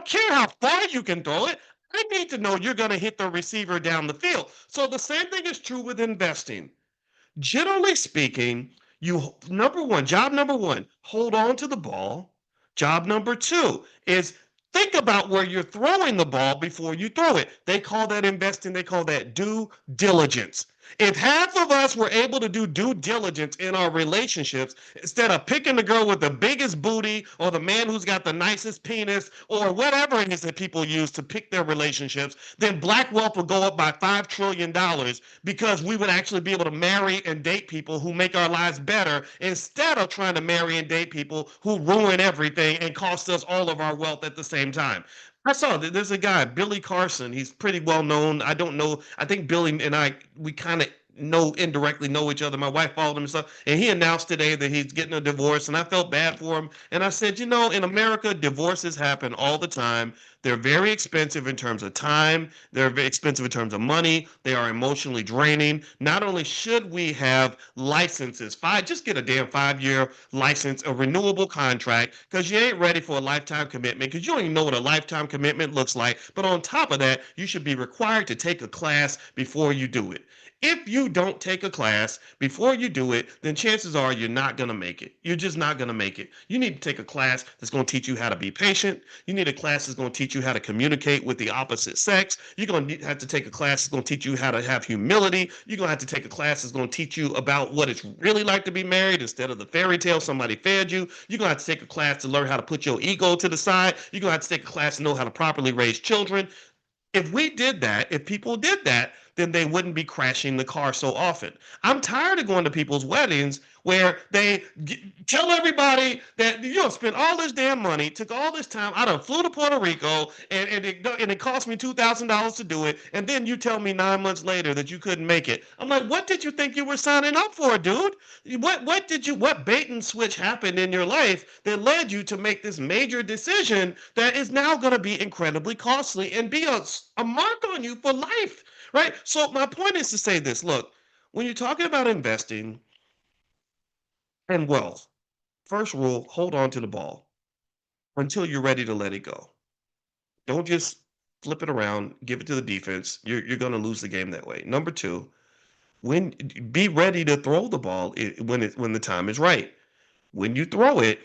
don't care how far you can throw it. I need to know you're going to hit the receiver down the field. So the same thing is true with investing. Generally speaking, you job number one, hold on to the ball. Job number two is think about where you're throwing the ball before you throw it. They call that investing, they call that due diligence. If half of us were able to do due diligence in our relationships, instead of picking the girl with the biggest booty or the man who's got the nicest penis or whatever it is that people use to pick their relationships, then black wealth would go up by $5 trillion because we would actually be able to marry and date people who make our lives better instead of trying to marry and date people who ruin everything and cost us all of our wealth at the same time. I saw that there's a guy, Billy Carson. He's pretty well known. I don't know. I think Billy and I, we kind of indirectly know each other. My wife followed him and stuff. And he announced today that he's getting a divorce. And I felt bad for him. And I said, in America, divorces happen all the time. They're very expensive in terms of time. They're very expensive in terms of money. They are emotionally draining. Not only should we have licenses, just get a damn 5-year license, a renewable contract, because you ain't ready for a lifetime commitment, because you don't even know what a lifetime commitment looks like. But on top of that, you should be required to take a class before you do it. If you don't take a class before you do it, then chances are you're not going to make it. You're just not going to make it. You need to take a class that's going to teach you how to be patient. You need a class that's going to teach you how to communicate with the opposite sex. You're going to have to take a class that's going to teach you how to have humility. You're going to have to take a class that's going to teach you about what it's really like to be married instead of the fairy tale somebody fed you. You're going to have to take a class to learn how to put your ego to the side. You're going to have to take a class to know how to properly raise children. If people did that, then they wouldn't be crashing the car so often. I'm tired of going to people's weddings where they tell everybody that spent all this damn money, took all this time. I done flew to Puerto Rico and it cost me $2,000 to do it. And then you tell me 9 months later that you couldn't make it. I'm like, what did you think you were signing up for, dude? What bait and switch happened in your life that led you to make this major decision that is now going to be incredibly costly and be a mark on you for life? Right? So my point is to say this. Look, when you're talking about investing and wealth, first rule, hold on to the ball until you're ready to let it go. Don't just flip it around, give it to the defense. You're going to lose the game that way. Number two, be ready to throw the ball when the time is right. When you throw it,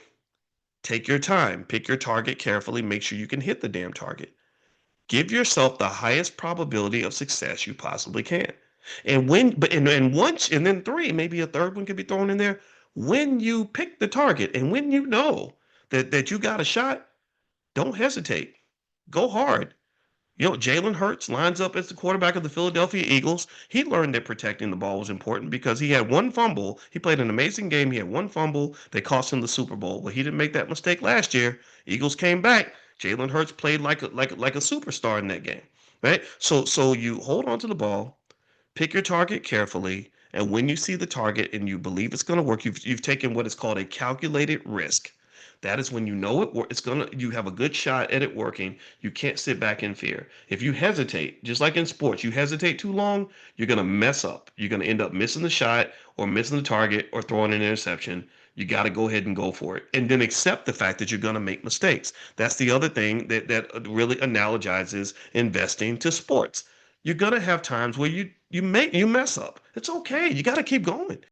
take your time, pick your target carefully, make sure you can hit the damn target. Give yourself the highest probability of success you possibly can. And then three, maybe a third one could be thrown in there. When you pick the target and when you know that you got a shot, don't hesitate. Go hard. Jalen Hurts lines up as the quarterback of the Philadelphia Eagles. He learned that protecting the ball was important because he had one fumble. He played an amazing game. He had one fumble that cost him the Super Bowl. Well, he didn't make that mistake last year. Eagles came back. Jalen Hurts played like a superstar in that game, right? So you hold on to the ball, pick your target carefully, and when you see the target and you believe it's going to work, you've taken what is called a calculated risk. That is when you know you have a good shot at it working. You can't sit back in fear. If you hesitate, just like in sports, you hesitate too long, you're going to mess up. You're going to end up missing the shot or missing the target or throwing an interception. You got to go ahead and go for it. And then accept the fact that you're going to make mistakes. That's the other thing that really analogizes investing to sports. You're going to have times where you mess up. It's okay. You got to keep going.